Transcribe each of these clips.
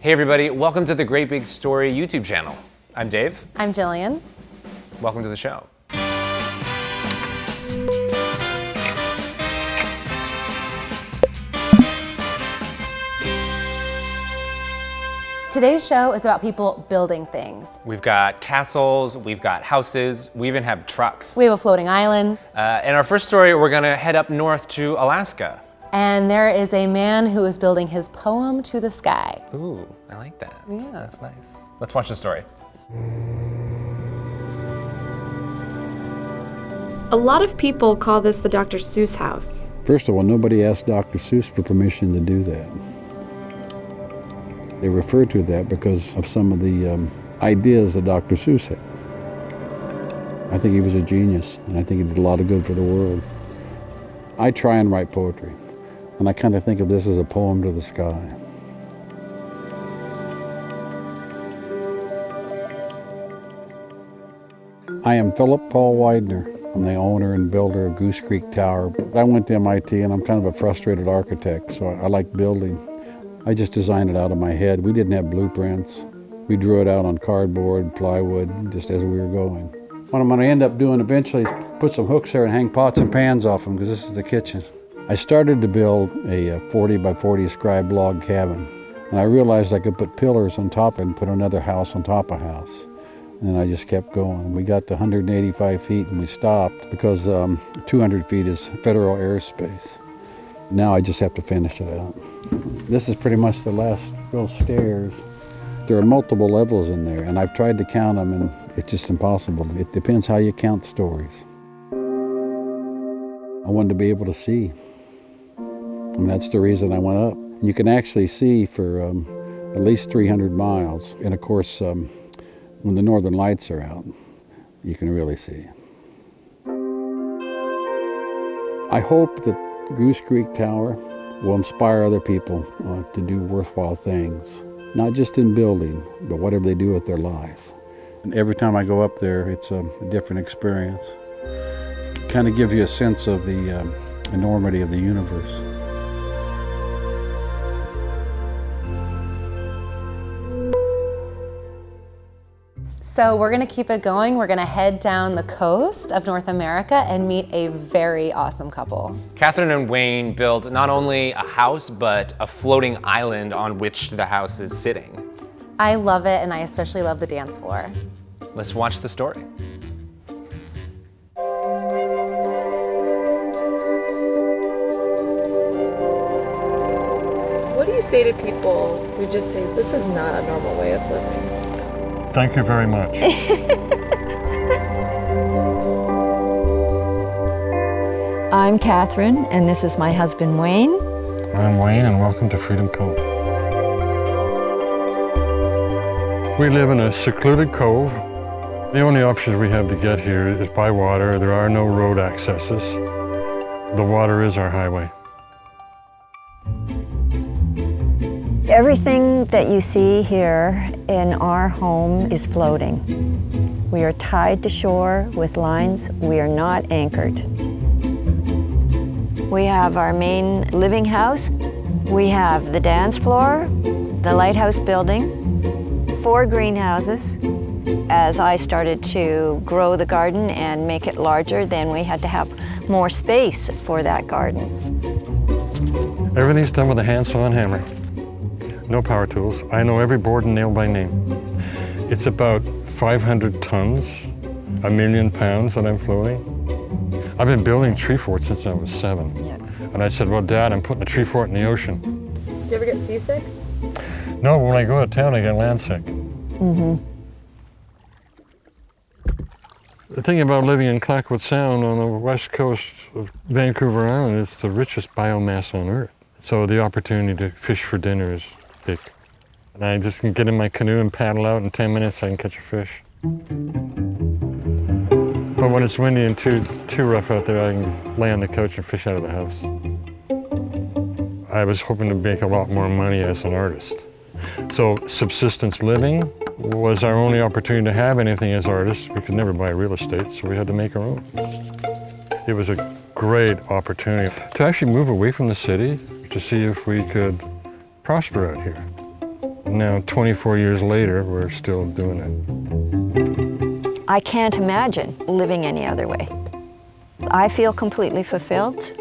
Hey everybody, welcome to the Great Big Story YouTube channel. I'm Dave. I'm Jillian. Welcome to the show. Today's show is about people building things. We've got castles, we've got houses, we even have trucks. We have a floating island. In our first story, we're gonna head up north to Alaska. And there is a man who is building his poem to the sky. Ooh, I like that. Yeah. That's nice. Let's watch the story. A lot of people call this the Dr. Seuss house. First of all, nobody asked Dr. Seuss for permission to do that. They refer to that because of some of the ideas that Dr. Seuss had. I think he was a genius, and I think he did a lot of good for the world. I try and write poetry, and I kind of think of this as a poem to the sky. I am Phillip Weidner. I'm the owner and builder of Goose Creek Tower. I went to MIT, and I'm kind of a frustrated architect, so I like building. I just designed it out of my head. We didn't have blueprints. We drew it out on cardboard, plywood, just as we were going. What I'm going to end up doing eventually is put some hooks there and hang pots and pans off them, because this is the kitchen. I started to build a 40 by 40 scribe log cabin, and I realized I could put pillars on top and put another house on top of house. And then I just kept going. We got to 185 feet and we stopped because 200 feet is federal airspace. Now I just have to finish it out. This is pretty much the last real stairs. There are multiple levels in there, and I've tried to count them, and it's just impossible. It depends how you count stories. I wanted to be able to see, and that's the reason I went up. You can actually see for at least 300 miles, and of course, when the northern lights are out, you can really see. I hope that Goose Creek Tower will inspire other people to do worthwhile things, not just in building, but whatever they do with their life. And every time I go up there, it's a different experience. It kind of gives you a sense of the enormity of the universe. So we're gonna keep it going. We're gonna head down the coast of North America and meet a very awesome couple. Catherine and Wayne built not only a house, but a floating island on which the house is sitting. I love it, and I especially love the dance floor. Let's watch the story. What do you say to people who just say, this is not a normal way of living? Thank you very much. I'm Catherine, and this is my husband, Wayne. I'm Wayne, and welcome to Freedom Cove. We live in a secluded cove. The only options we have to get here is by water. There are no road accesses. The water is our highway. Everything that you see here in our home is floating. We are tied to shore with lines. We are not anchored. We have our main living house. We have the dance floor, the lighthouse building, 4 greenhouses. As I started to grow the garden and make it larger, then we had to have more space for that garden. Everything's done with a hand-saw and hammer. No power tools. I know every board and nail by name. It's about 500 tons, 1,000,000 pounds that I'm floating. I've been building tree forts since I was 7. Yeah. And I said, well, Dad, I'm putting a tree fort in the ocean. Do you ever get seasick? No, when I go to town, I get land sick. Mm-hmm. The thing about living in Clayoquot Sound on the west coast of Vancouver Island, it's the richest biomass on Earth. So the opportunity to fish for dinner is big. And I just can get in my canoe and paddle out in 10 minutes, I can catch a fish. But when it's windy and too rough out there, I can just lay on the couch and fish out of the house. I was hoping to make a lot more money as an artist. So subsistence living was our only opportunity to have anything as artists. We could never buy real estate, so we had to make our own. It was a great opportunity to actually move away from the city to see if we could prosper out here. Now, 24 years later, we're still doing it. I can't imagine living any other way. I feel completely fulfilled.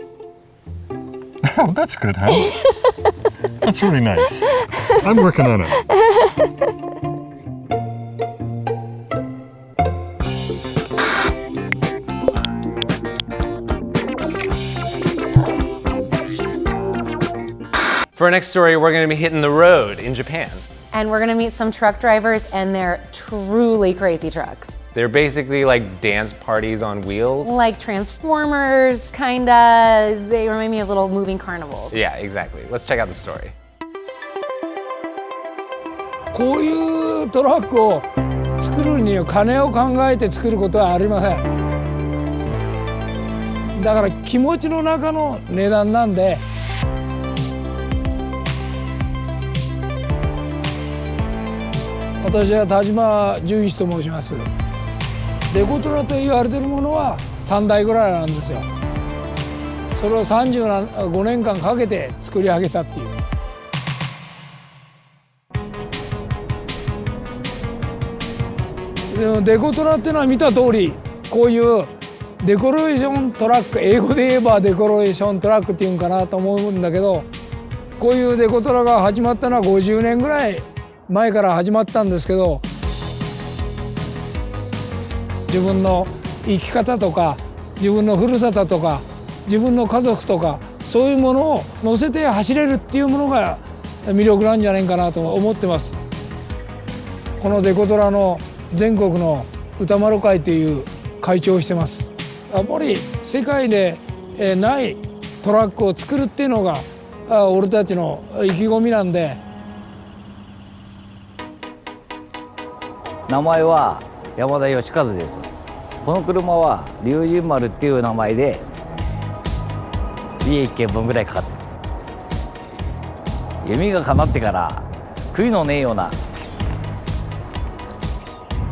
Oh, that's good, huh? That's really nice. I'm working on it. For our next story, we're gonna be hitting the road in Japan. And we're gonna meet some truck drivers and they're truly crazy trucks. They're basically like dance parties on wheels. Like Transformers, kinda. They remind me of little moving carnivals. Yeah, exactly. Let's check out the story. こういうトラックを作るには金を考えて作ることはありません。だから気持ちの中の値段なんで。私は田島純一と申します。デコトラと言われているものは3台ぐらいなんですよ。それを35年間かけて作り上げたっていう。でもデコトラっていうのは見た通りこういうデコレーショントラック、英語で言えばデコレーショントラックっていうんかなと思うんだけど、こういうデコトラが始まったのは50年ぐらい前から始まったんですけど、自分の生き方とか自分のふるさととか自分の家族とかそういうものを乗せて走れるっていうものが魅力なんじゃないかなと思ってます。このデコトラの全国の歌丸会という会長をしてます。やっぱり世界でないトラックを作るっていうのが俺たちの意気込みなんで。名前は山田義和です。この車は龍神丸っていう名前で家1軒分ぐらいかかってる。夢が叶ってから悔いのねえような、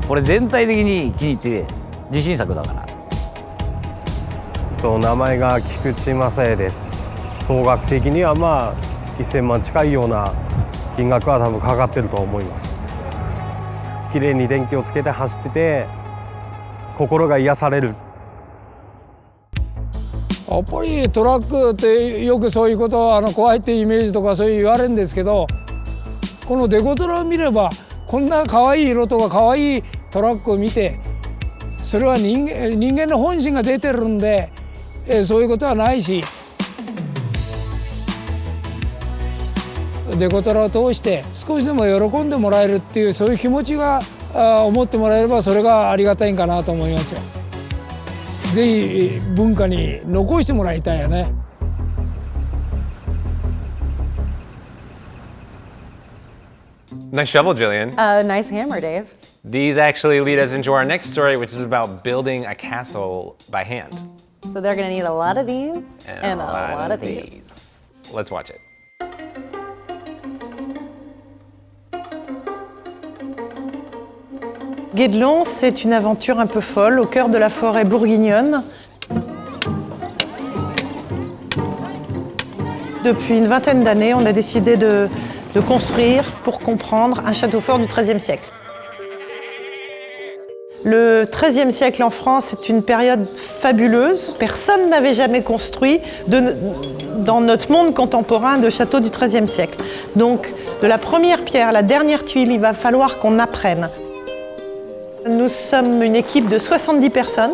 これ全体的に気に入って自信作だから。名前が菊池正也です。総額的にはまあ1000万近いような金額は多分かかってると思います。綺麗に電気をつけて走ってて心が癒される。やっぱりトラックってよくそういうことを怖いってイメージとかそういう言われるんですけど、このデコトラを見ればこんな可愛い色とか可愛いトラックを見て、それは人間の本心が出てるんで、そういうことはないし、デコトラを通して少しでも喜んでもらえるっていうそういう気持ちが思ってもらえればそれがありがたいんかなと思いますよ。ぜひ文化に残してもらいたいよね。Nice shovel, Jillian. Nice hammer, Dave. These actually lead us into our next story, which is about building a castle by hand. So they're gonna need a lot of these and a lot of these. Let's watch it. Guédelon, c'est une aventure un peu folle au cœur de la forêt bourguignonne. Depuis une vingtaine d'années, on a décidé de construire, pour comprendre, un château fort du XIIIe siècle. Le XIIIe siècle en France est une période fabuleuse. Personne n'avait jamais construit dans notre monde contemporain de château du XIIIe siècle. Donc, de la première pierre à la dernière tuile, il va falloir qu'on apprenne. Nous sommes une équipe de 70 personnes,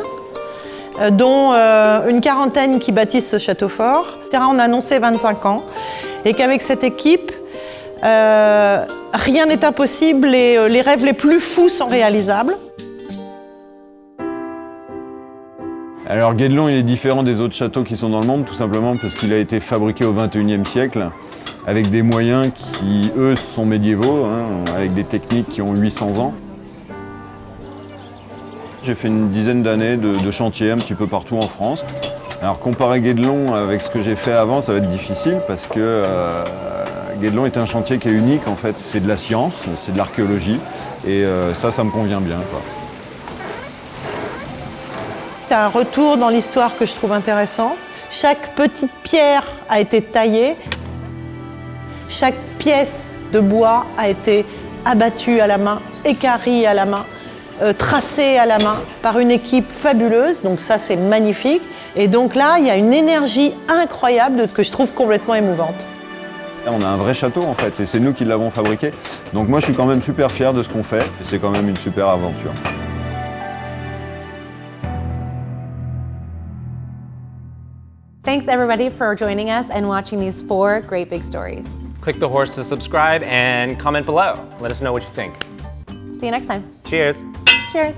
dont une quarantaine qui bâtissent ce château fort. On a annoncé 25 ans et qu'avec cette équipe, rien n'est impossible et les rêves les plus fous sont réalisables. Alors Guédelon, il est différent des autres châteaux qui sont dans le monde, tout simplement parce qu'il a été fabriqué au XXIe siècle avec des moyens qui, eux, sont médiévaux, avec des techniques qui ont 800 ans. J'ai fait une dizaine d'années de chantier un petit peu partout en France. Alors comparer Guédelon avec ce que j'ai fait avant, ça va être difficile parce que Guédelon est un chantier qui est unique en fait. C'est de la science, c'est de l'archéologie et ça me convient bien, quoi. C'est un retour dans l'histoire que je trouve intéressant. Chaque petite pierre a été taillée. Chaque pièce de bois a été abattue à la main, équarrie à la main, tracée à la main par une équipe fabuleuse. Donc ça, c'est magnifique. Et donc là, il y a une énergie incroyable que je trouve complètement émouvante. On a un vrai château en fait, et c'est nous qui l'avons fabriqué. Donc moi, je suis quand même super fier de ce qu'on fait, et c'est quand même une super aventure. Thanks everybody for joining us and watching these 4 great big stories. Click the horse to subscribe and comment below. Let us know what you think. See you next time. Cheers. Cheers.